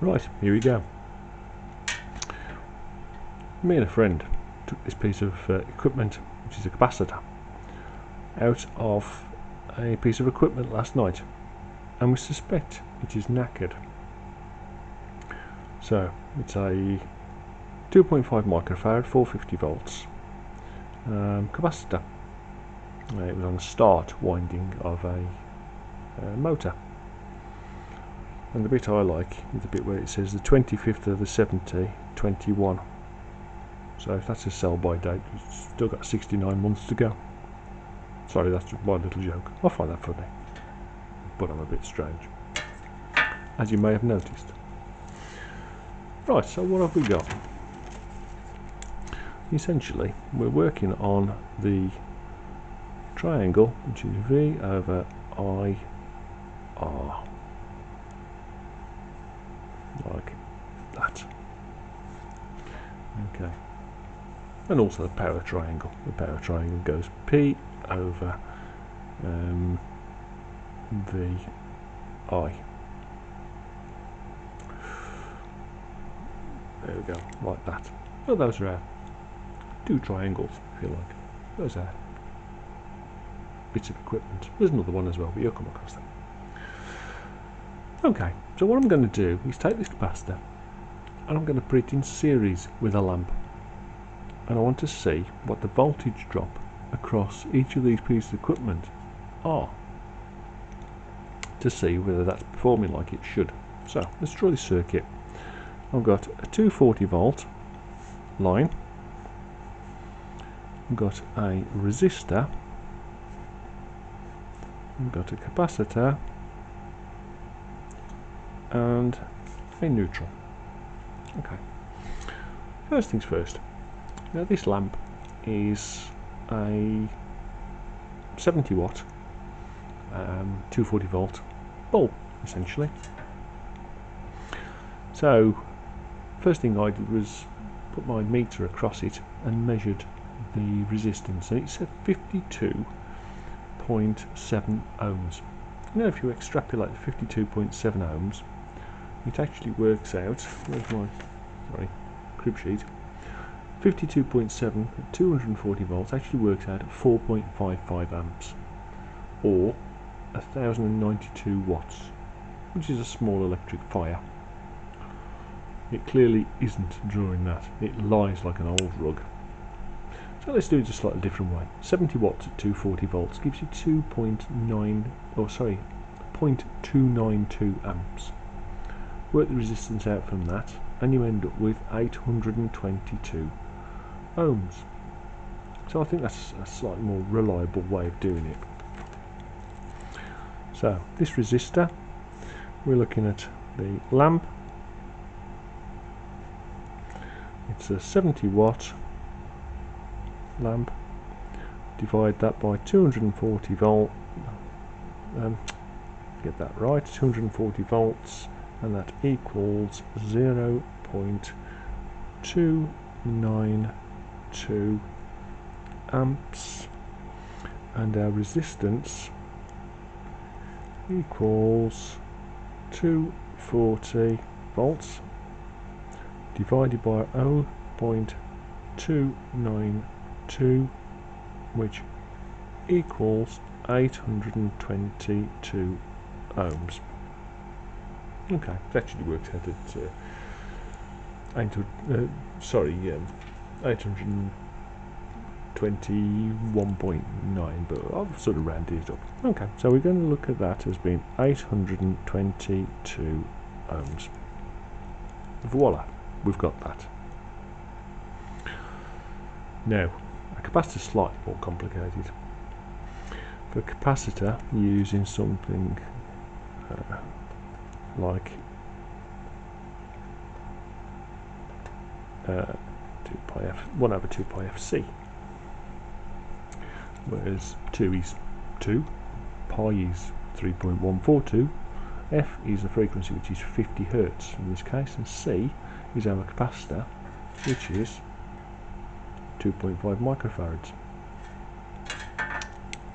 Right, here we go. Me and a friend took this piece of equipment, which is a capacitor, out of a piece of equipment last night, and we suspect it is knackered. So it's a 2.5 microfarad 450 volts capacitor. It was on the start winding of a motor, and the bit I like is the bit where it says the 25th of the 70 21. So if that's a sell by date, it's still got 69 months to go. Sorry, that's just my little joke. I find that funny, but I'm a bit strange, as you may have noticed. Right, so what have we got? Essentially, we're working on the triangle, which is V over I R, like that. Okay, and also the power triangle. The power triangle goes P over V I. There we go, like that. So those are our two triangles, if you like. Those are bits of equipment. There's another one as well, but you'll come across them. Okay, so what I'm going to do is take this capacitor and I'm going to put it in series with a lamp, and I want to see what the voltage drop across each of these pieces of equipment are, to see whether that's performing like it should. So let's draw this circuit. I've got a 240 volt line, I've got a resistor, I've got a capacitor, and a neutral. Okay, first things first. Now this lamp is a 70 watt 240 volt bulb, essentially. So first thing I did was put my meter across it and measured the resistance, and it said 52.7 ohms. Now if you extrapolate 52.7 ohms, it actually works out, where's my crib sheet, 52.7 at 240 volts actually works out at 4.55 amps, or 1092 watts, which is a small electric fire. It clearly isn't drawing that. It lies like an old rug. So let's do it a slightly different way. 70 watts at 240 volts gives you 0.292 amps. Work the resistance out from that, and you end up with 822 ohms. So I think that's a slightly more reliable way of doing it. So this resistor, we're looking at the lamp. It's a 70 watt lamp. Divide that by 240 volt. Get that right, 240 volts, and that equals 0.292 amps, and our resistance equals 240 volts divided by 0.292, which equals 822 ohms. Okay, it actually works out at 821.9, but I've sort of rounded it up. Okay, so we're going to look at that as being 822 ohms. Voila, we've got that. Now, a capacitor is slightly more complicated. For a capacitor, you're using something like 1 over 2 pi fc, whereas 2 is 2, pi is 3.142, f is the frequency, which is 50 hertz in this case, and c is our capacitor, which is 2.5 microfarads.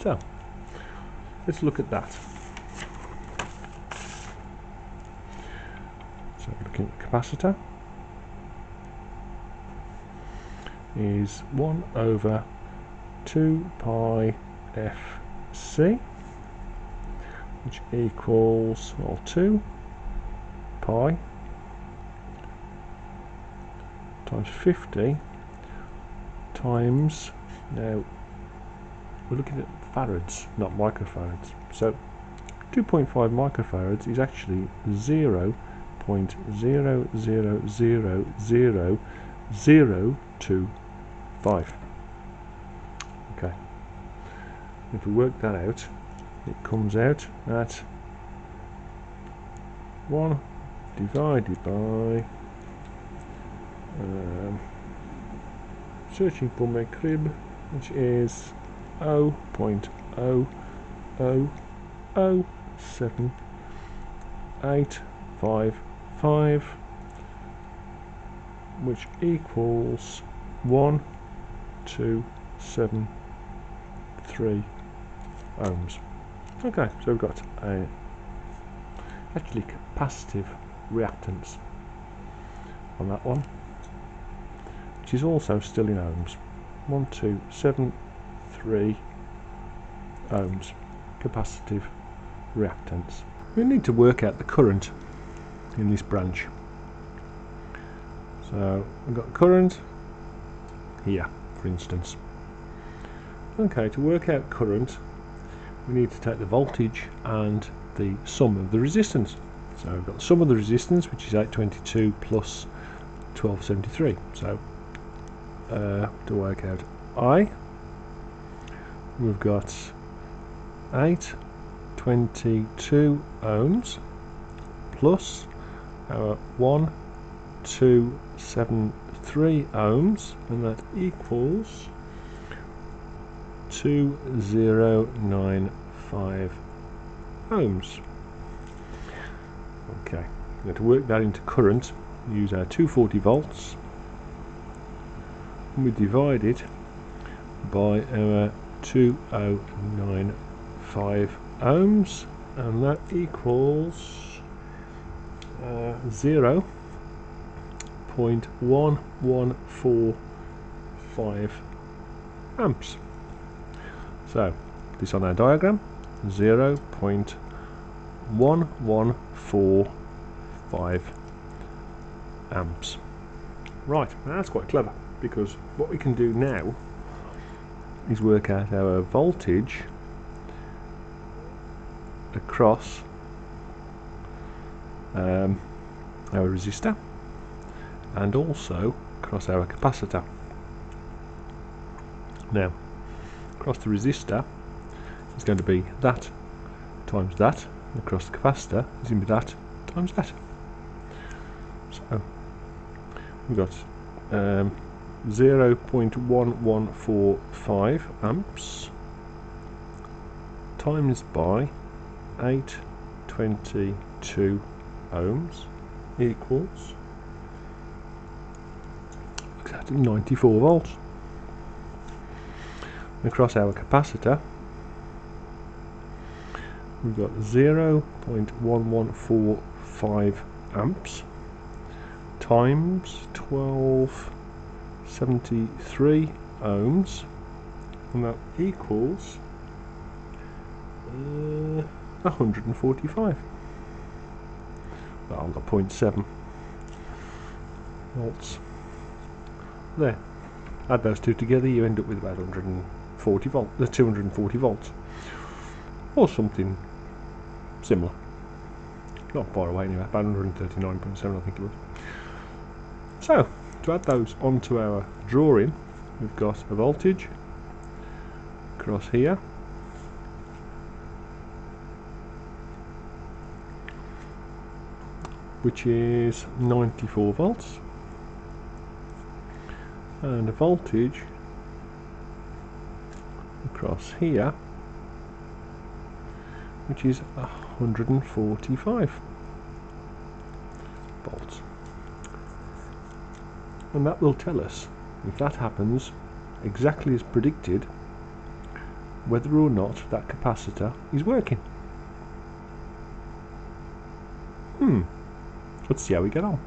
So let's look at that. So I'm going to looking at the capacitor, is 1 over 2 pi fc, which equals, well, 2 pi times 50 times, now we're looking at farads, not microfarads, so 2.5 microfarads is actually 0.00000025. Okay, if we work that out, it comes out at 1 divided by, searching for my crib, which is 0.0007855, which equals 1273 ohms. Okay, so we've got a actually capacitive reactance on that one, which is also still in ohms. 1273 ohms capacitive reactance. We need to work out the current in this branch. So we've got current here, for instance. Okay, to work out current, we need to take the voltage and the sum of the resistance. So we've got the sum of the resistance, which is 822 plus 1273. So to work out I, we've got 822 ohms plus our 1273 ohms, and that equals 2095 ohms. Okay, now to work that into current, we use our 240 volts, and we divide it by our 2095 ohms, and that equals 0.1145 amps. So this on our diagram, 0.1145 amps. Right, now that's quite clever, because what we can do now is work out our voltage across our resistor and also across our capacitor. Now, across the resistor is going to be that times that, and across the capacitor is going to be that times that. So we've got 0.1145 amps times by 822 ohms equals 94 volts. Across our capacitor we've got 0.1145 amps times 1273 ohms, and that equals 145. Well, I've got 0.7 volts there. Add those two together, you end up with about 140 volts, 240 volts, or something similar. Not far away anyway, about 139.7 I think it was. So, to add those onto our drawing, we've got a voltage across here, which is 94 volts, and a voltage across here, which is 145 volts. And that will tell us, if that happens exactly as predicted, whether or not that capacitor is working. let's see how we get on.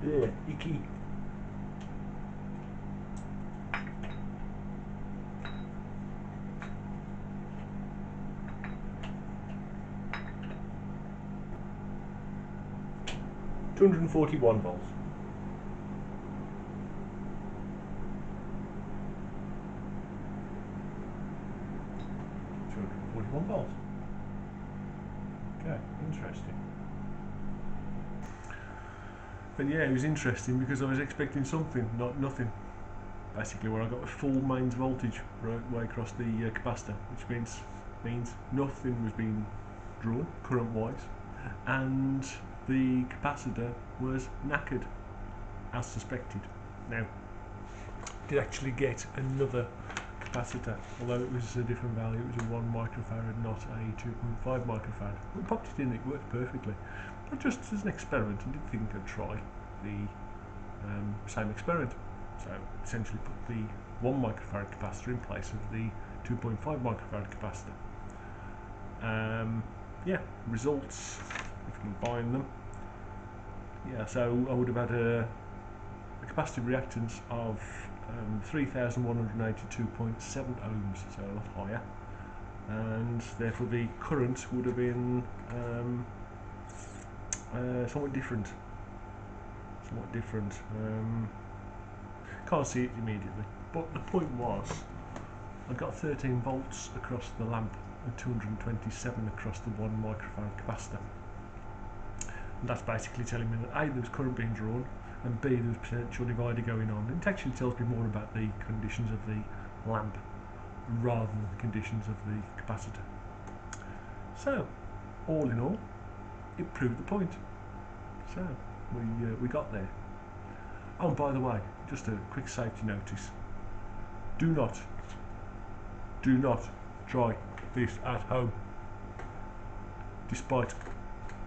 Yeah, icky. $241 volts. $241. Okay, interesting. But yeah, it was interesting because I was expecting something, not nothing. Basically, where I got a full mains voltage right way across the capacitor, which means nothing was being drawn current-wise, and the capacitor was knackered, as suspected. Now, I did actually get another capacitor, although it was a different value. It was a 1 microfarad, not a 2.5 microfarad. We popped it in, it worked perfectly. But just as an experiment, I did think I'd try the same experiment. So essentially put the 1 microfarad capacitor in place of the 2.5 microfarad capacitor. Yeah, results, if you can find them. Yeah, so I would have had a capacitive reactance of 3,182.7 ohms, so a lot higher, and therefore the current would have been somewhat different. Can't see it immediately, but the point was I got 13 volts across the lamp and 227 across the 1 microfarad capacitor. And that's basically telling me that A, there was current being drawn, and B, there was potential divider going on. It actually tells me more about the conditions of the lamp rather than the conditions of the capacitor. So, all in all, it proved the point. So, we got there. Oh, and by the way, just a quick safety notice. Do not try this at home. Despite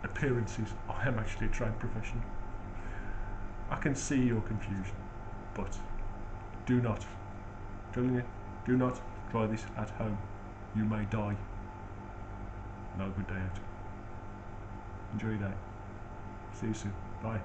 appearances, I am actually a trained professional. I can see your confusion, but do not, I'm telling you, do not try this at home. You may die. Have a good day out. Enjoy your day. See you soon. Bye.